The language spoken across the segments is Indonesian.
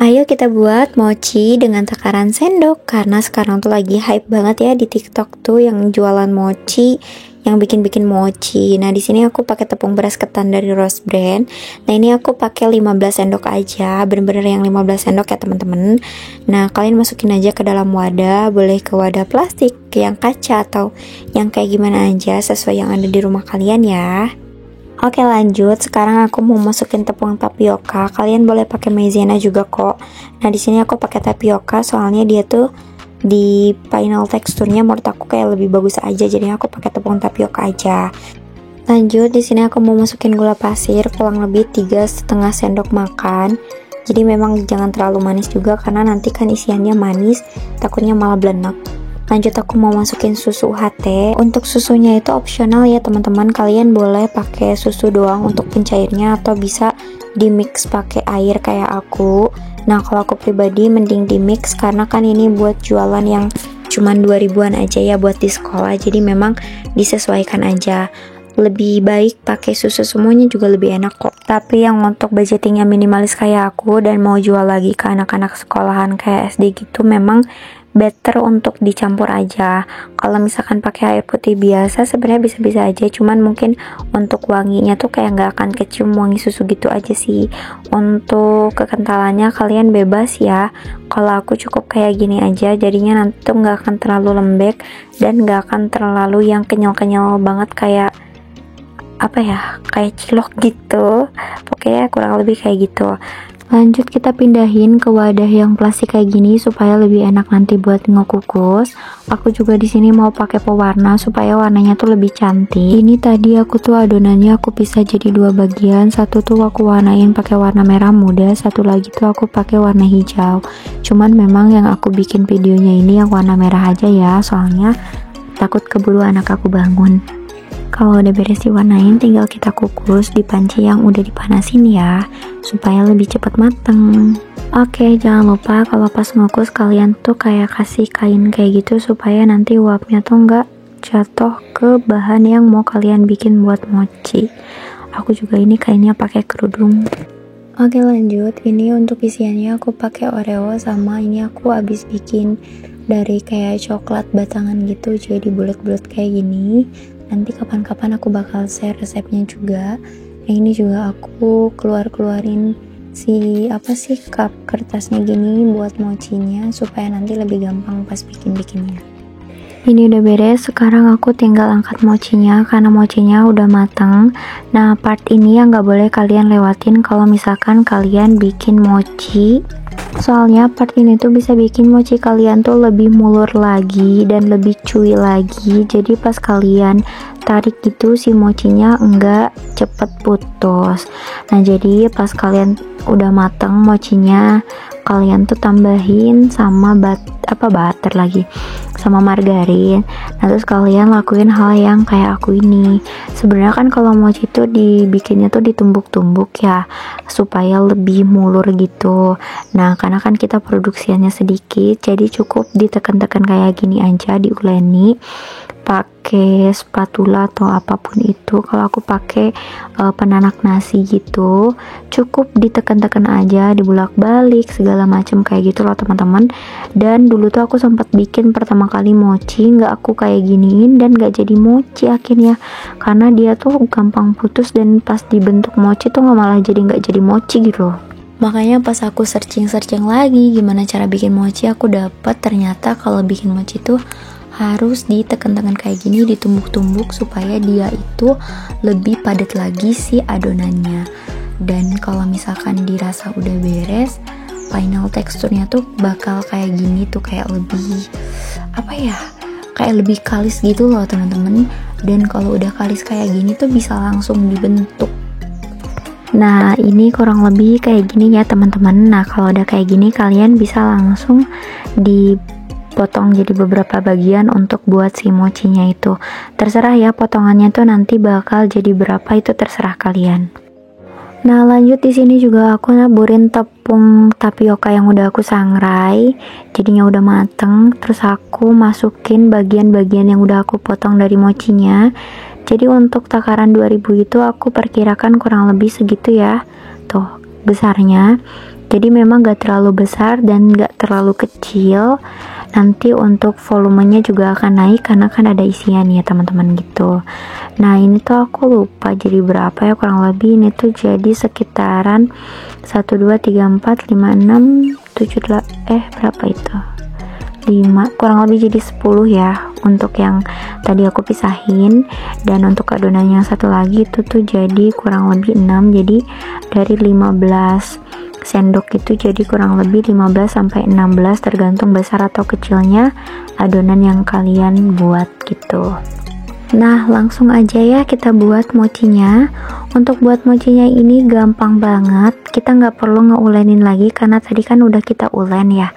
Ayo kita buat mochi dengan takaran sendok, karena sekarang tuh lagi hype banget ya di TikTok tuh yang jualan mochi, yang bikin-bikin mochi. Nah, di sini aku pakai tepung beras ketan dari Rose Brand. Nah, ini aku pakai 15 sendok aja, bener-bener yang 15 sendok ya teman-teman. Nah, kalian masukin aja ke dalam wadah, boleh ke wadah plastik, yang kaca atau yang kayak gimana aja sesuai yang ada di rumah kalian ya. Oke, lanjut. Sekarang aku mau masukin tepung tapioka. Kalian boleh pakai maizena juga kok. Nah, di sini aku pakai tapioka soalnya dia tuh di final teksturnya menurut aku kayak lebih bagus aja. Jadi aku pakai tepung tapioka aja. Lanjut, di sini aku mau masukin gula pasir kurang lebih 3,5 sendok makan. Jadi memang jangan terlalu manis juga karena nanti kan isiannya manis, takutnya malah belenek. Lanjut aku mau masukin susu UHT. Untuk susunya itu opsional ya teman-teman. Kalian boleh pakai susu doang untuk pencairnya atau bisa di mix pakai air kayak aku. Nah, kalau aku pribadi mending di mix karena kan ini buat jualan yang cuman 2000-an aja ya buat di sekolah. Jadi memang disesuaikan aja. Lebih baik pakai susu semuanya juga lebih enak kok. Tapi yang untuk budgetingnya minimalis kayak aku dan mau jual lagi ke anak-anak sekolahan kayak SD gitu, memang better untuk dicampur aja. Kalau misalkan pakai air putih biasa sebenarnya bisa-bisa aja, cuman mungkin untuk wanginya tuh kayak nggak akan kecium wangi susu gitu aja sih. Untuk kekentalannya kalian bebas ya. Kalau aku cukup kayak gini aja, jadinya nanti tuh nggak akan terlalu lembek dan nggak akan terlalu yang kenyal-kenyal banget kayak kayak cilok gitu. Pokoknya kurang lebih kayak gitu. Lanjut kita pindahin ke wadah yang plastik kayak gini supaya lebih enak nanti buat ngekukus. Aku juga di sini mau pakai pewarna supaya warnanya tuh lebih cantik. Ini tadi aku tuh adonannya aku pisah jadi dua bagian. Satu tuh aku warnain pakai warna merah muda, satu lagi tuh aku pakai warna hijau. Cuman memang yang aku bikin videonya ini yang warna merah aja ya, soalnya takut keburu anak aku bangun. Kalau udah beres diwarnain, tinggal kita kukus di panci yang udah dipanasin ya, supaya lebih cepat mateng. Oke, jangan lupa kalau pas ngukus kalian tuh kayak kasih kain kayak gitu supaya nanti uapnya tuh nggak jatuh ke bahan yang mau kalian bikin buat mochi. Aku juga ini kainnya pakai kerudung. Oke, lanjut. Ini untuk isiannya aku pakai Oreo sama ini aku habis bikin dari kayak coklat batangan gitu, jadi bulat-bulat kayak gini. Nanti kapan-kapan aku bakal share resepnya juga. Nah, ini juga aku keluarin cup kertasnya gini buat mochinya supaya nanti lebih gampang pas bikinnya. Ini udah beres, sekarang aku tinggal angkat mochinya karena mochinya udah matang. Nah, part ini yang gak boleh kalian lewatin kalau misalkan kalian bikin mochi. Soalnya part ini tuh bisa bikin mochi kalian tuh lebih mulur lagi dan lebih cuy lagi. Jadi pas kalian tarik gitu si mochinya enggak cepet putus. Nah, jadi pas kalian udah mateng mochinya, kalian tuh tambahin sama butter lagi sama margarin. Nah, terus kalian lakuin hal yang kayak aku ini. Sebenarnya kan kalau mochi tuh dibikinnya tuh ditumbuk-tumbuk ya supaya lebih mulur gitu. Nah, karena kan kita produksiannya sedikit, jadi cukup ditekan-tekan kayak gini aja, diuleni pakai spatula atau apapun itu. Kalau aku pakai penanak nasi gitu, cukup ditekan-tekan aja, dibulak-balik segala macam kayak gitu loh teman-teman. Dan dulu tuh aku sempat bikin pertama kali mochi, nggak aku kayak giniin dan nggak jadi mochi akhirnya karena dia tuh gampang putus dan pas dibentuk mochi tuh nggak jadi mochi gitu loh. Makanya pas aku searching lagi gimana cara bikin mochi, aku dapet ternyata kalau bikin mochi tuh harus ditekan-tekan kayak gini, ditumbuk-tumbuk supaya dia itu lebih padat lagi si adonannya. Dan kalau misalkan dirasa udah beres, final teksturnya tuh bakal kayak gini tuh, kayak lebih kayak lebih kalis gitu loh teman-teman. Dan kalau udah kalis kayak gini tuh bisa langsung dibentuk. Nah, ini kurang lebih kayak gini ya teman-teman. Nah, kalau udah kayak gini kalian bisa langsung dipotong jadi beberapa bagian untuk buat si mochinya itu. Terserah ya potongannya tuh nanti bakal jadi berapa, itu terserah kalian. Nah, lanjut di sini juga aku naburin tepung tapioka yang udah aku sangrai, jadinya udah mateng. Terus aku masukin bagian-bagian yang udah aku potong dari mochinya. Jadi untuk takaran 2000 itu aku perkirakan kurang lebih segitu ya. Tuh, besarnya. Jadi memang gak terlalu besar dan gak terlalu kecil. Nanti untuk volumenya juga akan naik karena kan ada isian ya teman-teman gitu. Nah ini tuh aku lupa jadi berapa ya, kurang lebih ini tuh jadi sekitaran 1 2 3 4 5 6 7 8 berapa itu, 5, kurang lebih jadi 10 ya untuk yang tadi aku pisahin. Dan untuk adonan yang satu lagi itu tuh jadi kurang lebih 6, jadi dari 15 sendok itu jadi kurang lebih 15 sampai 16 tergantung besar atau kecilnya adonan yang kalian buat gitu. Nah langsung aja ya kita buat mochinya. Untuk buat mochinya ini gampang banget, kita nggak perlu ngeulenin lagi karena tadi kan udah kita ulen ya.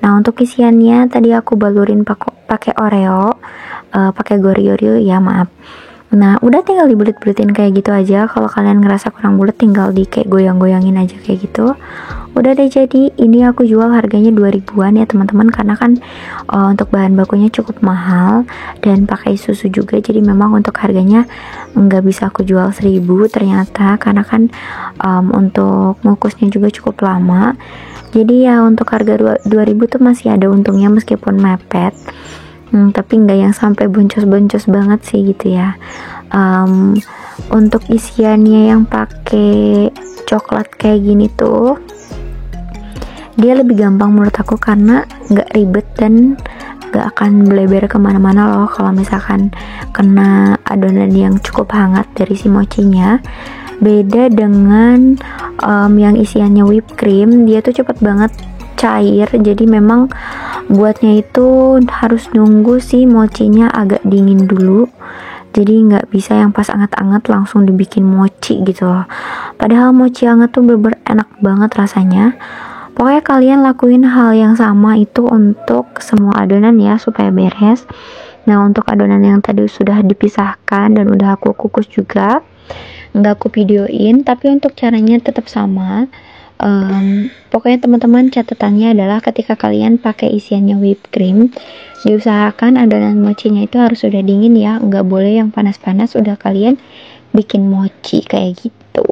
Nah untuk isiannya tadi aku balurin pakai Oreo, pakai Goreo ya maaf. Nah udah tinggal dibulet-buletin kayak gitu aja. Kalau kalian ngerasa kurang bulet tinggal di kayak goyang-goyangin aja kayak gitu. Udah deh, jadi ini aku jual harganya 2000-an ya teman-teman, karena kan untuk bahan bakunya cukup mahal dan pakai susu juga, jadi memang untuk harganya nggak bisa aku jual 1000 ternyata, karena kan untuk ngukusnya juga cukup lama. Jadi ya untuk harga 2000 tuh masih ada untungnya meskipun mepet. Tapi nggak yang sampai boncos-boncos banget sih gitu ya. Untuk isiannya yang pakai coklat kayak gini tuh dia lebih gampang menurut aku karena nggak ribet dan nggak akan bleber kemana-mana loh kalau misalkan kena adonan yang cukup hangat dari si mochinya. Beda dengan yang isiannya whipped cream, dia tuh cepet banget cair, jadi memang buatnya itu harus nunggu si mochinya agak dingin dulu, jadi nggak bisa yang pas anget-anget langsung dibikin mochi gitu loh. Padahal mochi anget tuh bener-bener enak banget rasanya. Pokoknya kalian lakuin hal yang sama itu untuk semua adonan ya supaya beres. Nah untuk adonan yang tadi sudah dipisahkan dan udah aku kukus juga, nggak aku videoin, tapi untuk caranya tetap sama. Pokoknya teman-teman catatannya adalah ketika kalian pakai isiannya whipped cream, diusahakan adonan mochinya itu harus sudah dingin ya, nggak boleh yang panas-panas udah kalian bikin mochi kayak gitu.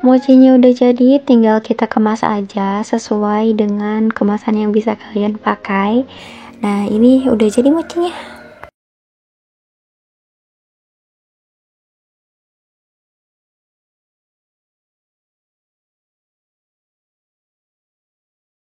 Mochinya udah jadi, tinggal kita kemas aja sesuai dengan kemasan yang bisa kalian pakai. Nah ini udah jadi mochinya.